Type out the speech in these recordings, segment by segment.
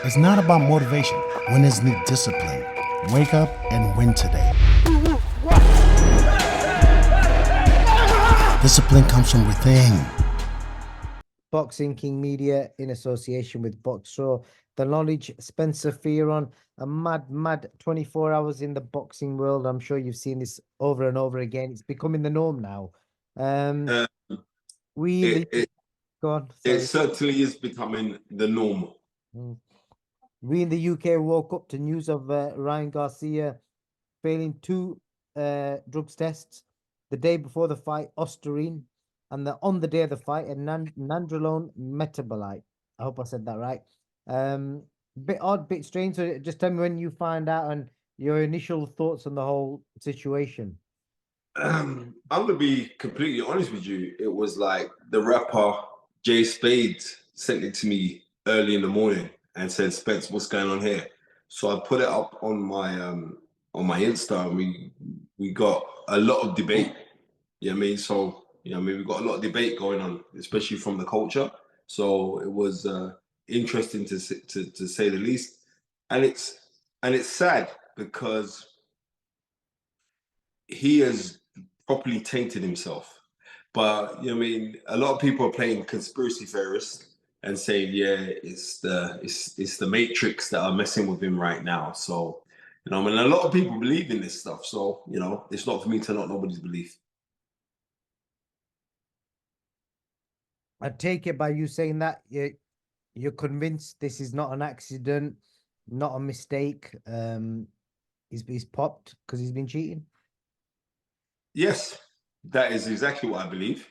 It's not about motivation. Winners need discipline. Wake up and win today. Discipline comes from within. Boxing King Media in association with BOXRAW. The knowledge, Spencer Fearon, a mad 24 hours in the boxing world. I'm sure you've seen this over and over again. It's becoming the norm now. Uh, We in the it go on, it sorry. certainly is becoming the norm. We in the UK woke up to news of Ryan Garcia failing two drugs tests the day before the fight, Ostarine, and on the day of the fight, a nandrolone metabolite. I hope I said that right. Bit odd, bit strange. So just tell me when you find out and your initial thoughts on the whole situation. I'm gonna be completely honest with you. It was like the rapper Jay Spade sent it to me early in the morning and said, "Spence, what's going on here?" So I put it up on my Insta, and we got a lot of debate. You know what I mean? So we got a lot of debate going on, especially from the culture. So it was interesting to say the least, and it's sad because he has properly tainted himself. But you know what I mean, a lot of people are playing conspiracy theorists and saying, yeah, it's the Matrix that are messing with him right now. So, I mean, a lot of people believe in this stuff. So, it's not for me to not nobody's belief. I take it by you saying that you're convinced this is not an accident, not a mistake. He's popped because he's been cheating. Yes, that is exactly what I believe.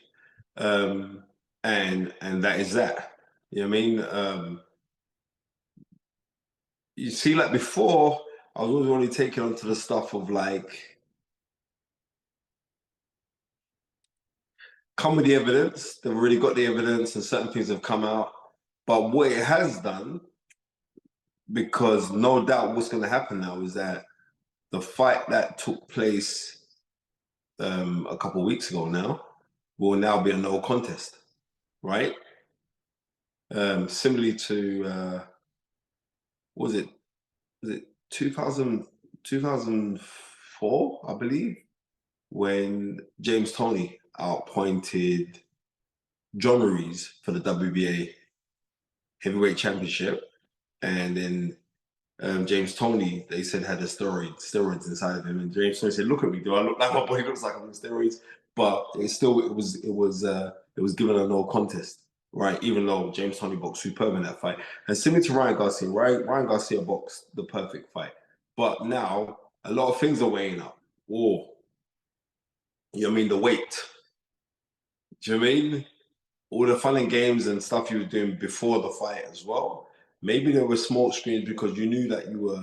And that is that. You know what I mean? You see, like before, I was always only taking onto the stuff of like, come with the evidence. They've already got the evidence and certain things have come out. But what it has done, because no doubt what's going to happen now is that the fight that took place a couple of weeks ago now will now be a no contest, right? Similarly to, what was it 2004, I believe, when James Toney outpointed John Ruiz for the WBA heavyweight championship, and then James Toney, they said, had the steroids inside of him, and James Toney said, "Look at me, do I look like my body looks like I'm on steroids?" But it was given a no contest, right? Even though James Toney boxed superb in that fight, and similar to Ryan Garcia, Ryan Garcia boxed the perfect fight, but now a lot of things are weighing up. Oh, you know what I mean? The weight. Do you know what I mean? All the fun and games and stuff you were doing before the fight as well. Maybe there were smoke screens because you knew that you were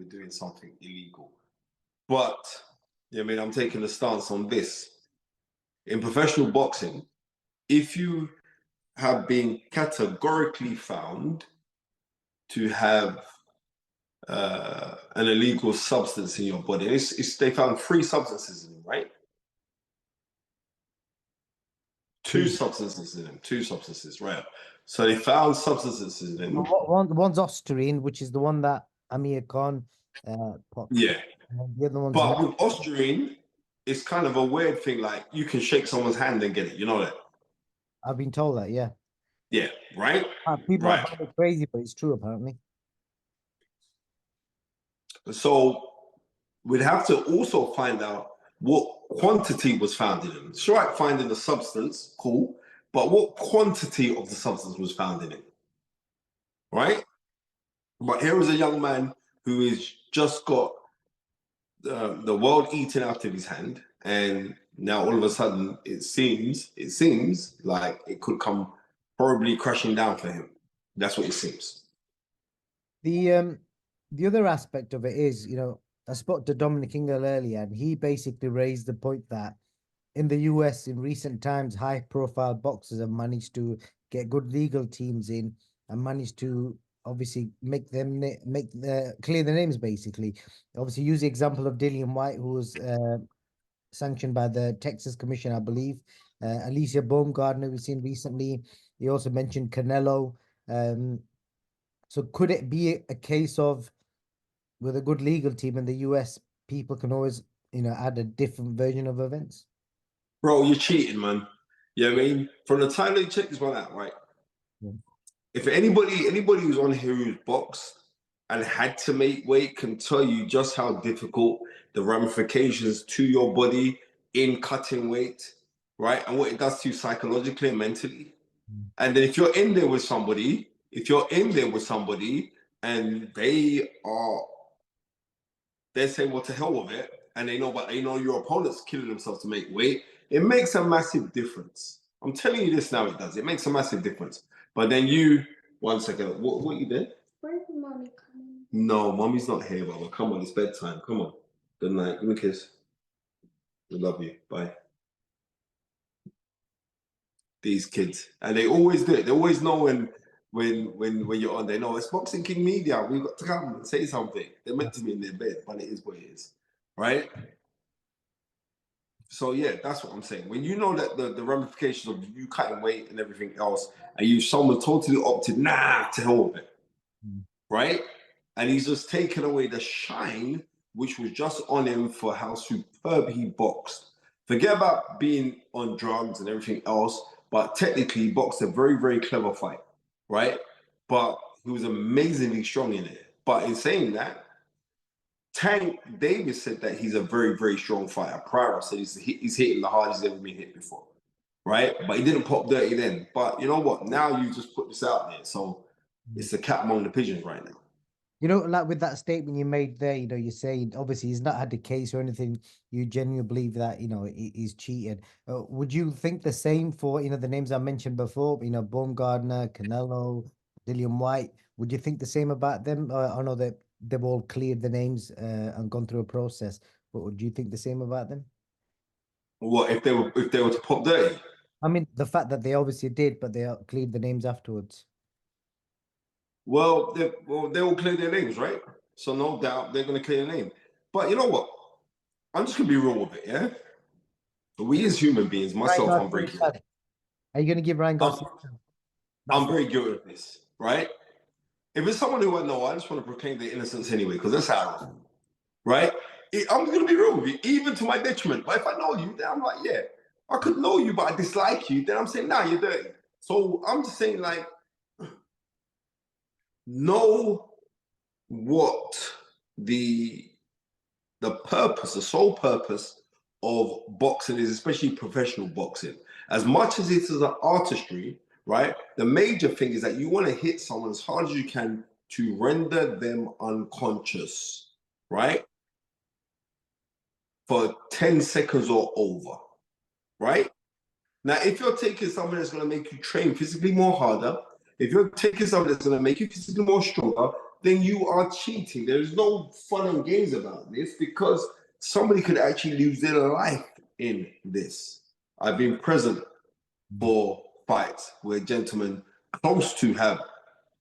doing something illegal. But I mean, I'm taking a stance on this. In professional boxing, if you have been categorically found to have an illegal substance in your body, they found 3 substances in him, right? Two substances, right? So they found substances in him. One's Ostarine, which is the one that Amir Khan popped. Yeah. The other one's But with Austrian, it's kind of a weird thing. Like you can shake someone's hand and get it. You know that? I've been told that, yeah. Yeah, right? People Right. find it crazy, but it's true apparently. So we'd have to also find out what quantity was found in him. It's right finding the substance, cool, but what quantity of the substance was found in him, right? But here is a young man who has just got the world eaten out of his hand, and now all of a sudden it seems like it could come horribly crashing down for him. That's what it seems. The other aspect of it is, I spoke to Dominic Ingle earlier, and he basically raised the point that in the US in recent times, high-profile boxers have managed to get good legal teams in and managed to obviously make clear the names. Basically, obviously, use the example of Dillian White, who was sanctioned by the Texas Commission, I believe. Alicia Baumgardner, we've seen recently. He also mentioned Canelo. So could it be a case of with a good legal team in the US, people can always, add a different version of events? Bro, you're cheating, man. You know what I mean? From the time they check this one out, right? Yeah. If anybody who's on here who's boxed and had to make weight can tell you just how difficult the ramifications to your body in cutting weight, right? And what it does to you psychologically and mentally. And then if you're in there with somebody, and they're saying, well, to hell with it, and they know your opponent's killing themselves to make weight, it makes a massive difference. I'm telling you this now, it does. It makes a massive difference. But then one second, what you did? Where's mommy coming? No, mommy's not here, Baba. Come on, it's bedtime. Come on. Good night. Give me a kiss. We love you. Bye. These kids. And they always do it. They always know when you're on. They know it's Boxing King Media. We've got to come and say something. They're meant to be in their bed, but it is what it is. Right? So yeah, that's what I'm saying. When you know that the ramifications of you cutting weight and everything else, and someone totally opted, to hell with it. Right? And he's just taken away the shine which was just on him for how superb he boxed. Forget about being on drugs and everything else, but technically he boxed a very, very clever fight, right? But he was amazingly strong in it. But in saying that, Tank Davis said that he's a very, very strong fighter. Prior said he's hitting the hardest he's ever been hit before, right? But he didn't pop dirty then. But you know what? Now you just put this out there. So it's the cat among the pigeons right now. Like with that statement you made there, you're saying obviously he's not had a case or anything. You genuinely believe that, he's cheated. Would you think the same for, the names I mentioned before, Baumgardner, Canelo, Dillian White? Would you think the same about them? I know that they've all cleared the names and gone through a process, but would you think the same about them? What if they were to pop dirty? I mean, the fact that they obviously did, but they cleared the names afterwards. Well, they all clear their names, right? So no doubt they're going to clear their name. But you know what? I'm just going to be real with it, yeah? We as human beings, myself, I'm very guilty. Are you going to give Ryan Garcia? I'm very guilty of this, right? If it's someone who I know, I just want to proclaim their innocence anyway, because that's how I am, right? I'm going to be real with you, even to my detriment. But if I know you, then I'm like, yeah, I could know you, but I dislike you. Then I'm saying, nah, you're dirty. So I'm just saying, like, know what the purpose, the sole purpose of boxing is, especially professional boxing. As much as it is an artistry, right? The major thing is that you want to hit someone as hard as you can to render them unconscious, right? For 10 seconds or over, right? Now, if you're taking something that's going to make you train physically more harder, if you're taking something that's going to make you physically more stronger, then you are cheating. There's no fun and games about this, because somebody could actually lose their life in this. I've been present for fights where gentlemen close to have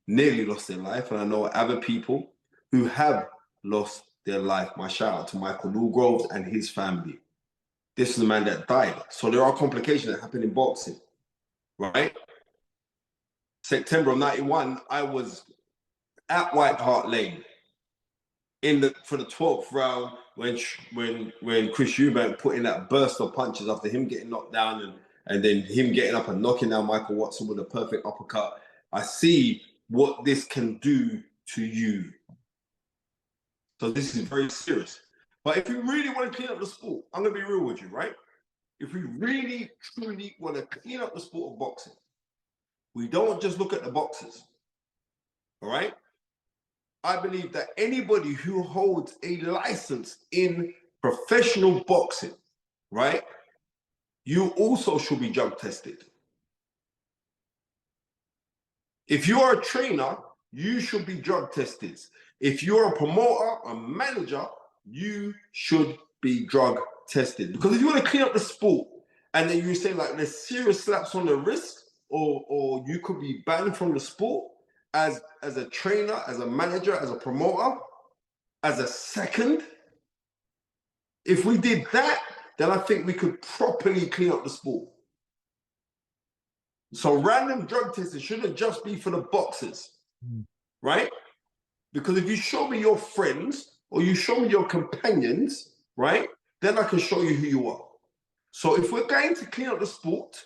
nearly lost their life, and I know other people who have lost their life. My shout out to Michael Newgroves and his family. This is the man that died. So there are complications that happen in boxing, right? September of '91, I was at White Hart Lane for the 12th round when Chris Eubank put in that burst of punches after him getting knocked down and then him getting up and knocking down Michael Watson with a perfect uppercut. I see what this can do to you. So this is very serious. But if you really want to clean up the sport, I'm going to be real with you, right? If we really, truly want to clean up the sport of boxing, we don't just look at the boxers, all right? I believe that anybody who holds a license in professional boxing, right, you also should be drug tested. If you are a trainer, you should be drug tested. If you're a promoter, a manager, you should be drug tested. Because if you want to clean up the sport and then you say like there's serious slaps on the wrist, or you could be banned from the sport as a trainer, as a manager, as a promoter, as a second, if we did that, then I think we could properly clean up the sport. So random drug testing shouldn't just be for the boxers. right? Because if you show me your friends or you show me your companions, right, then I can show you who you are. So if we're going to clean up the sport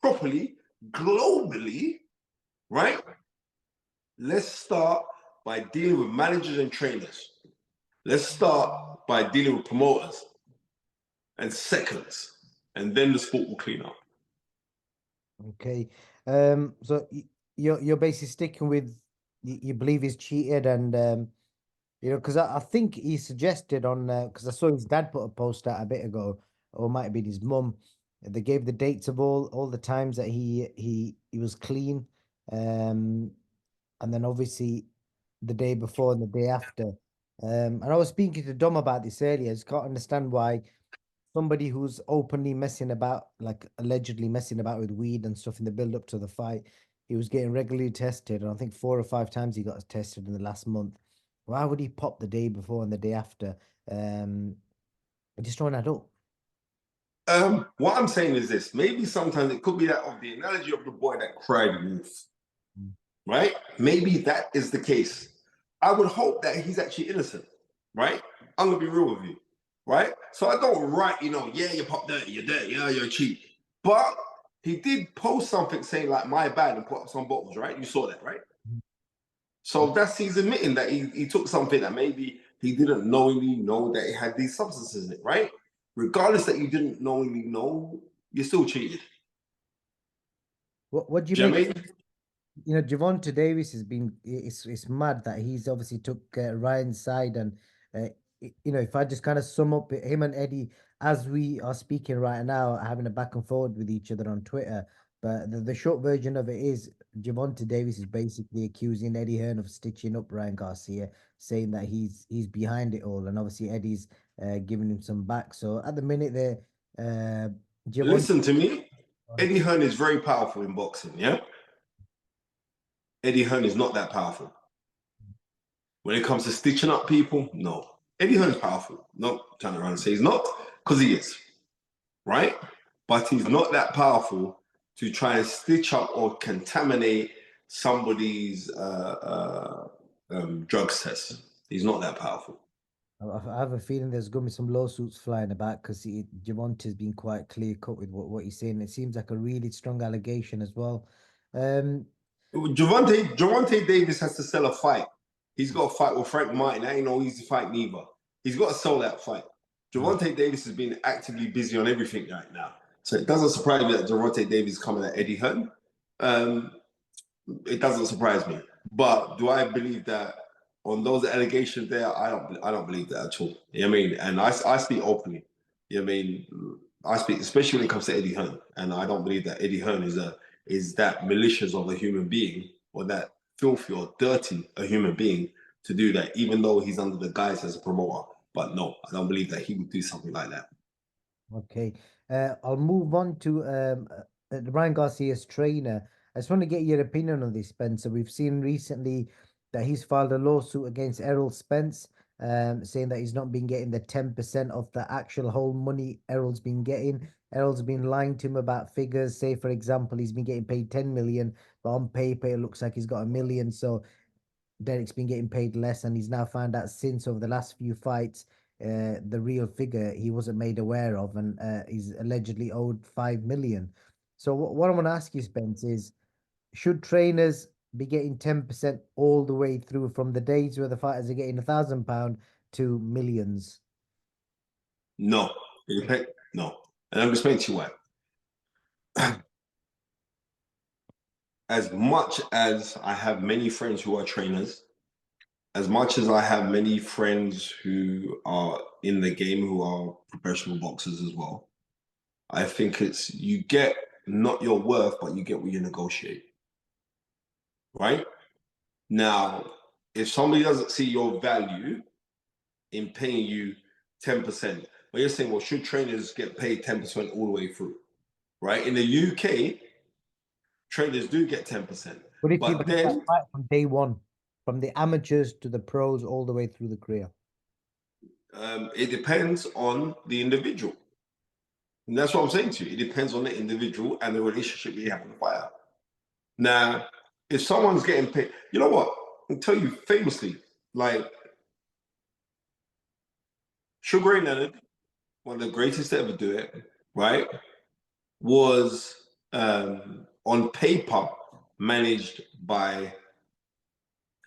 properly, globally, right, let's start by dealing with managers and trainers. Let's start by dealing with promoters and seconds, and then the sport will clean up. Okay. So you're basically sticking with you believe he's cheated, and you know, because I think he suggested on because I saw his dad put a post out a bit ago, or it might have been his mum. They gave the dates of all the times that he was clean, and then obviously the day before and the day after. And I was speaking to Dom about this earlier. I just can't understand why somebody who's openly messing about, like allegedly messing about with weed and stuff in the build up to the fight, he was getting regularly tested. And I think 4 or 5 times he got tested in the last month. Why would he pop the day before and the day after? I just don't add up. What I'm saying is this: maybe sometimes it could be that of the analogy of the boy that cried wolf, right? Maybe that is the case. I would hope that he's actually innocent, right? I'm gonna be real with you, right? So I don't write, yeah, you pop dirty, yeah, you're a cheat. But he did post something saying like my bad and put up some bottles, right? You saw that, right? So that's he's admitting that he took something that maybe he didn't knowingly know that it had these substances in it, right? Regardless that you didn't knowingly know, you're still cheated. What do you Do you know make? what I mean? You know, Gervonta Davis has been, it's mad that he's obviously took Ryan's side. And you know, if I just kind of sum up him and Eddie as we are speaking right now, are having a back and forward with each other on Twitter. But the short version of it is Gervonta Davis is basically accusing Eddie Hearn of stitching up Ryan Garcia, saying that he's behind it all, and obviously Eddie's giving him some back. So at the minute there, Gervonta. Listen to me. Eddie Hearn is very powerful in boxing, yeah? Eddie Hearn is not that powerful. When it comes to stitching up people, no. Eddie Hearn is powerful. Not turn around and say he's not, because he is, right? But he's not that powerful to try and stitch up or contaminate somebody's drugs test. He's not that powerful. I have a feeling there's going to be some lawsuits flying about because Gervonta's been quite clear cut with what he's saying. It seems like a really strong allegation as well. Gervonta Davis has to sell a fight. He's got a fight with Frank Martin. That ain't no easy fight neither. He's got to sell that fight. Gervonta Davis has been actively busy on everything right now. So it doesn't surprise me that Gervonta Davis is coming at Eddie Hearn. It doesn't surprise me. But do I believe that on those allegations there? I don't believe that at all. You know what I mean? And I speak openly. You know what I mean? I speak, especially when it comes to Eddie Hearn. And I don't believe that Eddie Hearn is that malicious of a human being or that filthy or dirty a human being to do that, even though he's under the guise as a promoter. But no, I don't believe that he would do something like that. Okay. I'll move on to Ryan Garcia's trainer. I just want to get your opinion on this, Spencer. We've seen recently that he's filed a lawsuit against Errol Spence, saying that he's not been getting the 10% of the actual whole money Errol's been getting. Errol's been lying to him about figures. Say, for example, he's been getting paid 10 million, but on paper it looks like he's got 1 million. So Derek's been getting paid less, and he's now found out since over the last few fights the real figure he wasn't made aware of, and he's allegedly owed 5 million. So what I want to ask you, Spence, is should trainers be getting 10% all the way through from the days where the fighters are getting £1,000 to millions? No, no, and I'm explaining to you why. As much as I have many friends who are trainers, as much as I have many friends who are in the game who are professional boxers as well, I think it's you get not your worth, but you get what you negotiate. Right? Now, if somebody doesn't see your value in paying you 10%, but you're saying, well, should trainers get paid 10% all the way through? Right? In the UK, trainers do get 10%. But if you But get that then fight from day one, from the amateurs to the pros, all the way through the career. It depends on the individual. And that's what I'm saying to you. It depends on the individual and the relationship you have with the fighter. Now, if someone's getting paid, you know what? I'll tell you famously, like Sugar Ray Leonard, one of the greatest to ever do it, right, was on paper managed by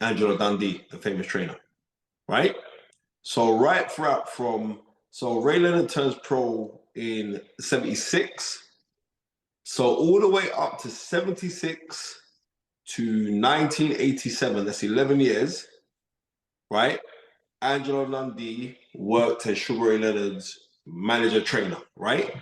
Angelo Dundee, the famous trainer, right? So right throughout so Ray Leonard turns pro in 76. So all the way up to 76 to 1987, that's 11 years, right? Angelo Dundee worked as Sugar Ray Leonard's manager trainer, right?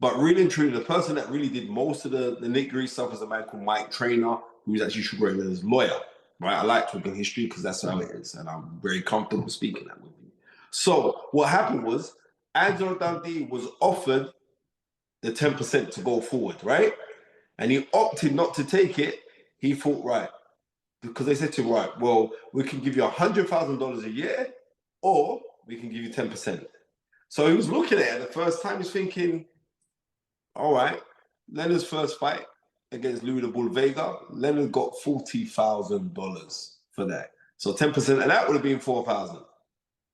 But really and truly, the person that really did most of the nitty-gritty stuff was a man called Mike Trainer, who was actually Sugar Ray Leonard's lawyer, right? I like talking history because that's how it is, and I'm very comfortable speaking that with you. So what happened was Angelo Dundee was offered the 10% to go forward, right? And he opted not to take it. He thought, right, because they said to him, right, well, we can give you $100,000 a year, or we can give you 10%. So he was looking at it the first time, he's thinking, all right, Leonard's first fight against Louis the Bull Vega, Leonard got $40,000 for that. So 10%, and that would have been 4,000,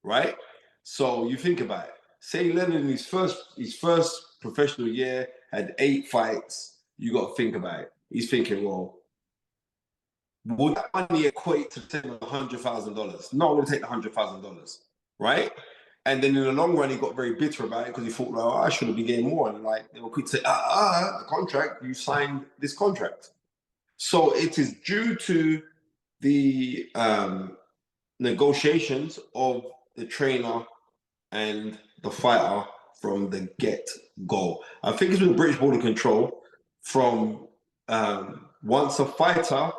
right? So you think about it. Say Leonard in his first professional year had 8 fights. You got to think about it. He's thinking, well, would that money equate to $100,000? No, I would take the $100,000, right? And then in the long run, he got very bitter about it because he thought, well, I should have been getting more. And like they were quick to say, the contract, you signed this contract. So it is due to the negotiations of the trainer and the fighter from the get-go. I think it's with British Border Control from once a fighter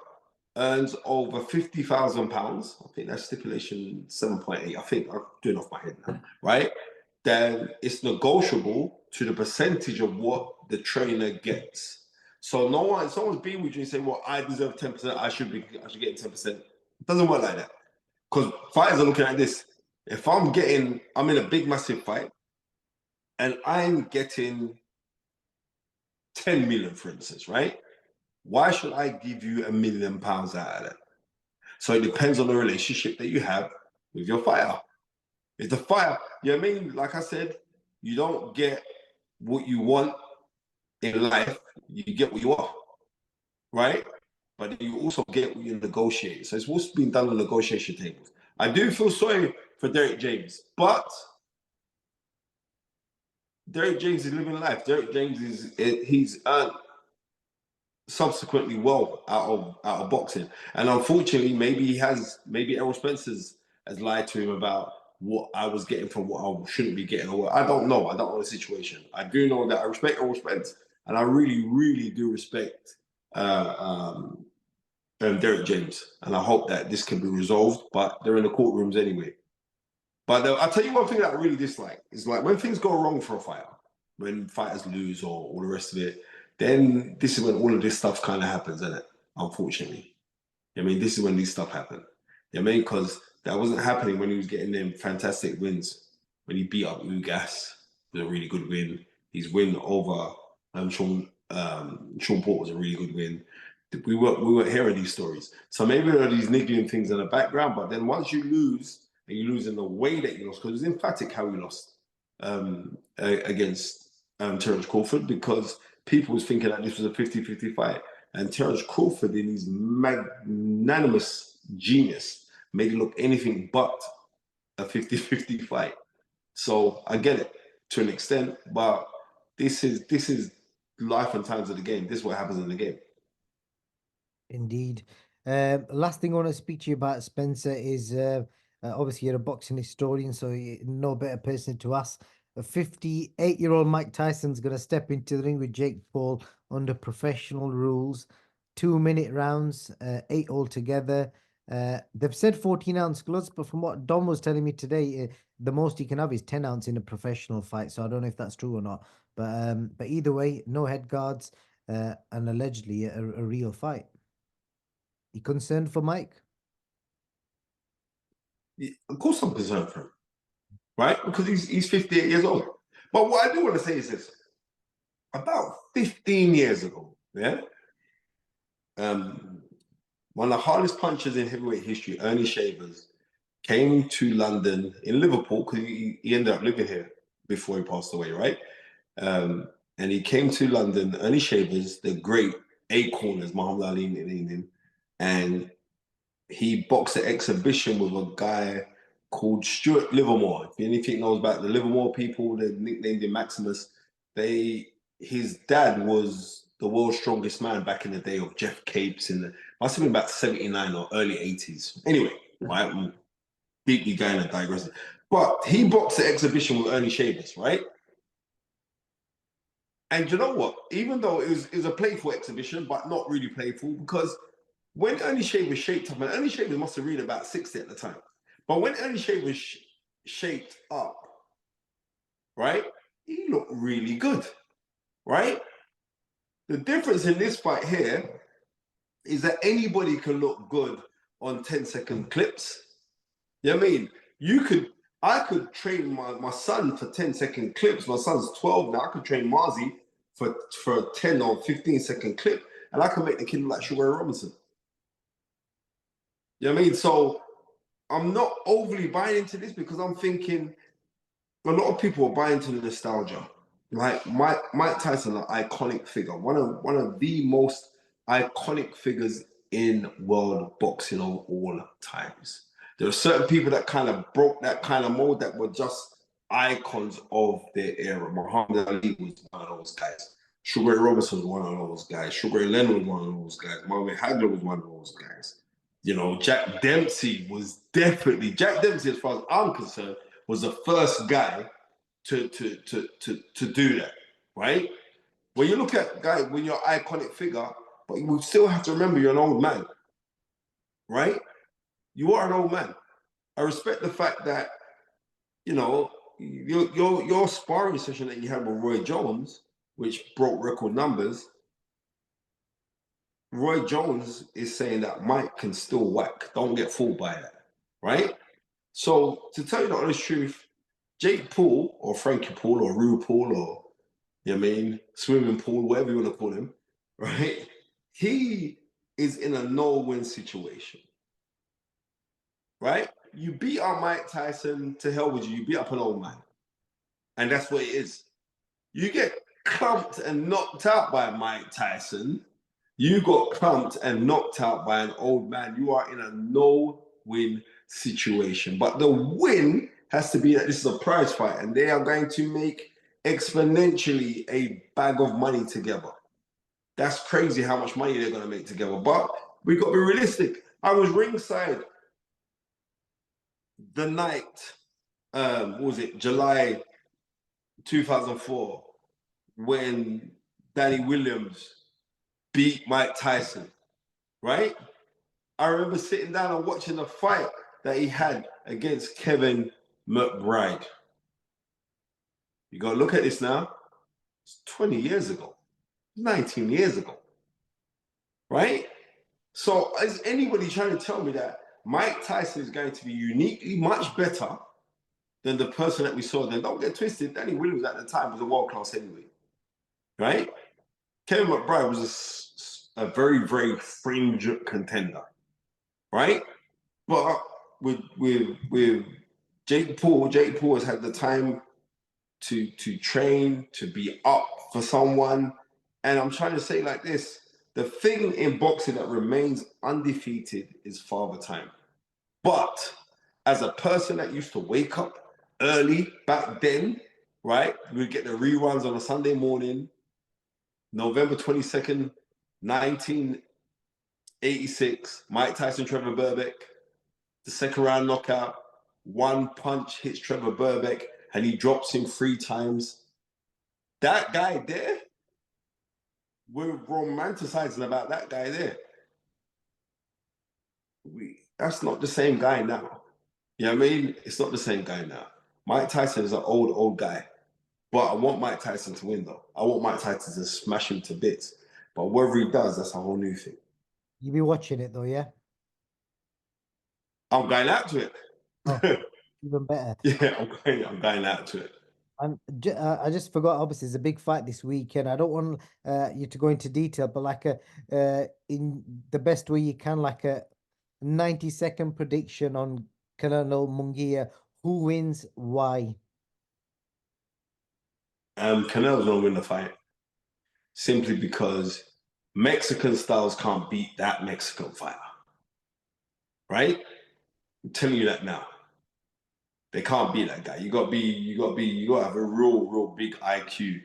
earns over £50,000, I think that's stipulation 7.8, I think I'm doing off my head now, right? Then it's negotiable to the percentage of what the trainer gets. So no one, if someone's being with you and say, well, I deserve 10%, I should get 10%. It doesn't work like that. Because fighters are looking at this. If I'm in a big, massive fight, and I'm getting 10 million, for instance, right? Why should I give you £1 million out of it? So it depends on the relationship that you have with your fighter. If the fighter, you know what I mean? Like I said, you don't get what you want in life, you get what you are, right? But you also get what you negotiate. So it's what's been done on negotiation tables. I do feel sorry for Derek James, but Derek James is living life. Derek James he's earned subsequently well out of boxing, and unfortunately, maybe Errol Spence has lied to him about what I was getting from what I shouldn't be getting, or I don't know the situation. I do know that I respect Errol Spence, and I really, really do respect Derek James, and I hope that this can be resolved. But they're in the courtrooms anyway. But I'll tell you one thing that I really dislike is like when things go wrong for a fighter, when fighters lose or all the rest of it, then this is when all of this stuff kind of happens, isn't it? Unfortunately. I mean, this is when these stuff happen. I mean, because that wasn't happening when he was getting them fantastic wins. When he beat up Ugas, it was a really good win. His win over Sean Paul was a really good win. We weren't hearing these stories. So maybe there are these niggling things in the background, but then once you lose, and you lose in the way that you lost, because it was emphatic how he lost against Terence Crawford, because people was thinking that this was a 50-50 fight. And Terence Crawford, in his magnanimous genius, made it look anything but a 50-50 fight. So I get it to an extent, but this is life and times of the game. This is what happens in the game. Indeed. Last thing I want to speak to you about, Spencer, is obviously you're a boxing historian, so you're no better person to ask. A 58-year-old Mike Tyson's going to step into the ring with Jake Paul under professional rules. 2-minute rounds, 8 altogether. They've said 14-ounce gloves, but from what Dom was telling me today, the most you can have is 10 ounce in a professional fight. So I don't know if that's true or not. But either way, no head guards, and allegedly a real fight. You concerned for Mike? Yeah, of course I'm concerned for him, right? Because he's 58 years old. But what I do want to say is this. About 15 years ago, yeah, one of the hardest punchers in heavyweight history, Ernie Shavers, came to London in Liverpool because he ended up living here before he passed away, right? And he came to London, Ernie Shavers, the great eight corners, Muhammad Ali named him, and he boxed an exhibition with a guy called Stuart Livermore. If anything knows about the Livermore people, they nicknamed him Maximus. His dad was the world's strongest man back in the day of Jeff Capes must have been about 79 or early 80s. Anyway, right? I'm deeply going and digressing. But he boxed the exhibition with Ernie Shavers, right? And you know what? Even though it was a playful exhibition, but not really playful, because when Ernie Shavers shaped up, and Ernie Shavers must have been about 60 at the time, but when Ernie Shavers shaped up, right, he looked really good, right? The difference in this fight here is that anybody can look good on 10-second clips. You know what I mean? I could train my son for 10-second clips. My son's 12 now. I could train Marzi for a 10 or 15-second clip, and I can make the kid look like Sugar Ray Robinson. You know what I mean? So I'm not overly buying into this because I'm thinking a lot of people are buying into the nostalgia. Like Mike Tyson, an iconic figure, one of the most iconic figures in world boxing of all times. There are certain people that kind of broke that kind of mold that were just icons of their era. Muhammad Ali was one of those guys. Sugar Ray Robinson was one of those guys. Sugar Ray Leonard was one of those guys. Marvin Hagler was one of those guys. You know, Jack Dempsey, as far as I'm concerned, was the first guy to do that, right? When you look at guys, when you're an iconic figure, but you still have to remember you're an old man, right? You are an old man. I respect the fact that, you know, your sparring session that you had with Roy Jones, which broke record numbers, Roy Jones is saying that Mike can still whack. Don't get fooled by that, right? So to tell you the honest truth, Jake Paul or Frankie Paul or Rue Paul or, you know what I mean, Swimming Pool, whatever you want to call him, right? He is in a no-win situation, right? You beat up Mike Tyson, to hell with you. You beat up an old man. And that's what it is. You get clumped and knocked out by Mike Tyson. You got clumped and knocked out by an old man. You are in a no-win situation. But the win has to be that this is a prize fight and they are going to make exponentially a bag of money together. That's crazy how much money they're going to make together. But we've got to be realistic. I was ringside the night, what was it, July 2004, when Danny Williams beat Mike Tyson, right? I remember sitting down and watching the fight that he had against Kevin McBride. You got to look at this now. It's 20 years ago, 19 years ago, right? So is anybody trying to tell me that Mike Tyson is going to be uniquely much better than the person that we saw then? Don't get twisted. Danny Williams at the time was a world-class heavyweight, right? Kevin McBride was a very, very fringe contender, right? But with Jake Paul has had the time to train, to be up for someone. And I'm trying to say like this, the thing in boxing that remains undefeated is father time. But as a person that used to wake up early back then, right? We'd get the reruns on a Sunday morning, November 22nd, 1986, Mike Tyson, Trevor Burbeck, the second round knockout, one punch hits Trevor Burbeck and he drops him 3 times. That guy there, we're romanticizing about that guy there. That's not the same guy now. You know what I mean? It's not the same guy now. Mike Tyson is an old guy. But I want Mike Tyson to win, though. I want Mike Tyson to smash him to bits. But whether he does, that's a whole new thing. You be watching it though, yeah? I'm going out to it. Oh, even better. Yeah, I'm going out to it. And I just forgot. Obviously, it's a big fight this weekend. I don't want you to go into detail, but like in the best way you can, like a 90-second prediction on Canelo Munguia. Who wins? Why? Canelo's gonna win the fight simply because Mexican styles can't beat that Mexican fighter, right? I'm telling you that now. They can't beat that guy. You gotta have a real big IQ.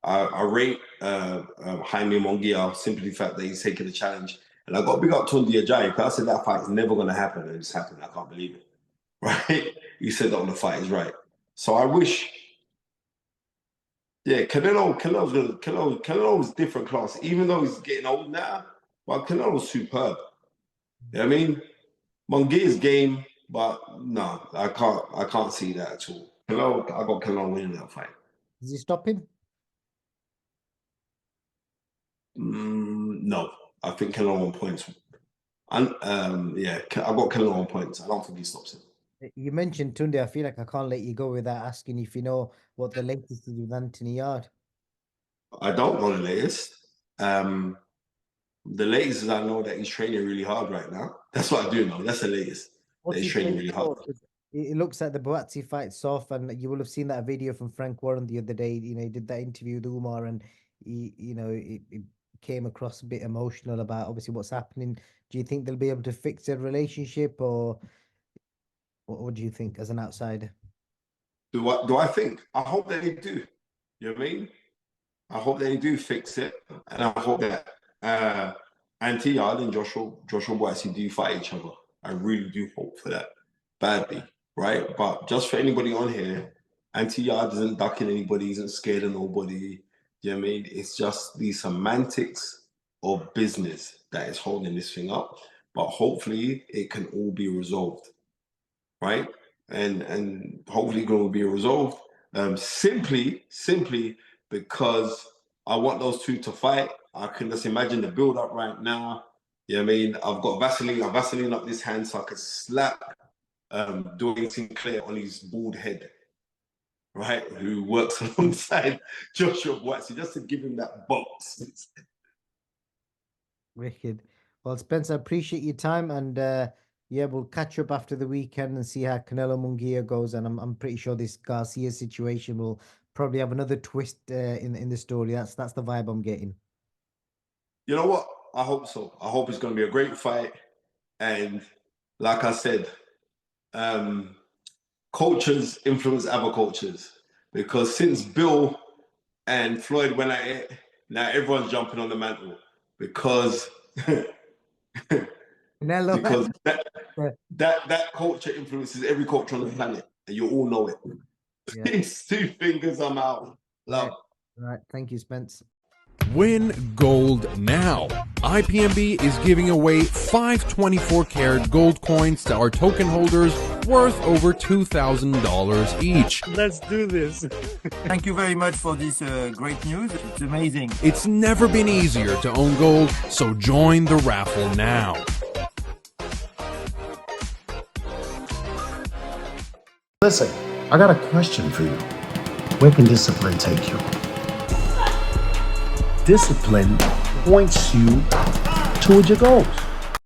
I rate Jaime Munguia simply the fact that he's taking the challenge. And I got to big up Tunde Ajayi because I said that fight is never going to happen. And it's happened. I can't believe it. Right? He said that on the fight is right. So I wish, yeah, Canelo's different class. Even though he's getting old now, but Canelo's superb. You know what I mean? Munguia's game, but no, I can't see that at all. I got Canelo winning that fight. Does he stop him? No, I think Canelo on points. And yeah, I got Canelo on points. I don't think he stops him. You mentioned Tunde. I feel like I can't let you go without asking if you know what the latest is with Anthony Yarde. I don't know the latest. The latest is I know that he's training really hard right now. That's what I do know. That's the latest. That he's training really hard. It looks like the Boazzi fight's off, and you will have seen that video from Frank Warren the other day. You know, he did that interview with Umar, and it came across a bit emotional about obviously what's happening. Do you think they'll be able to fix their relationship, or what do you think as an outsider? Do I think? I hope that they do. You know what I mean? I hope they do fix it, and I hope that Anthony Yarde and Joshua Boazzi do fight each other. I really do hope for that badly, right? But just for anybody on here, Anthony Yarde isn't ducking anybody, isn't scared of nobody. You know what I mean? It's just the semantics of business that is holding this thing up. But hopefully it can all be resolved, right? And hopefully it will be resolved simply because I want those two to fight. I can just imagine the build up right now. You know what I mean? I've got Vaseline up this hand so I can slap Dwayne Sinclair on his bald head, right? Who works alongside Joshua Boazzi, just to give him that box. Wicked. Well, Spence, I appreciate your time, and yeah, we'll catch up after the weekend and see how Canelo Munguia goes. And I'm pretty sure this Garcia situation will probably have another twist in the story. That's the vibe I'm getting. You know what? I hope so. I hope it's going to be a great fight. And like I said, cultures influence other cultures, because since Bill and Floyd went at it, now everyone's jumping on the mantle because because that culture influences every culture on the planet, and you all know it. Yeah. These 2 fingers, I'm out. Love. All right. Thank you, Spence. Win gold now. IPMB is giving away 5 24-karat gold coins to our token holders worth over $2,000 each. Let's do this. Thank you very much for this great news. It's amazing. It's never been easier to own gold, so join the raffle now. Listen, I got a question for you. Where can discipline take you? Discipline points you toward your goals.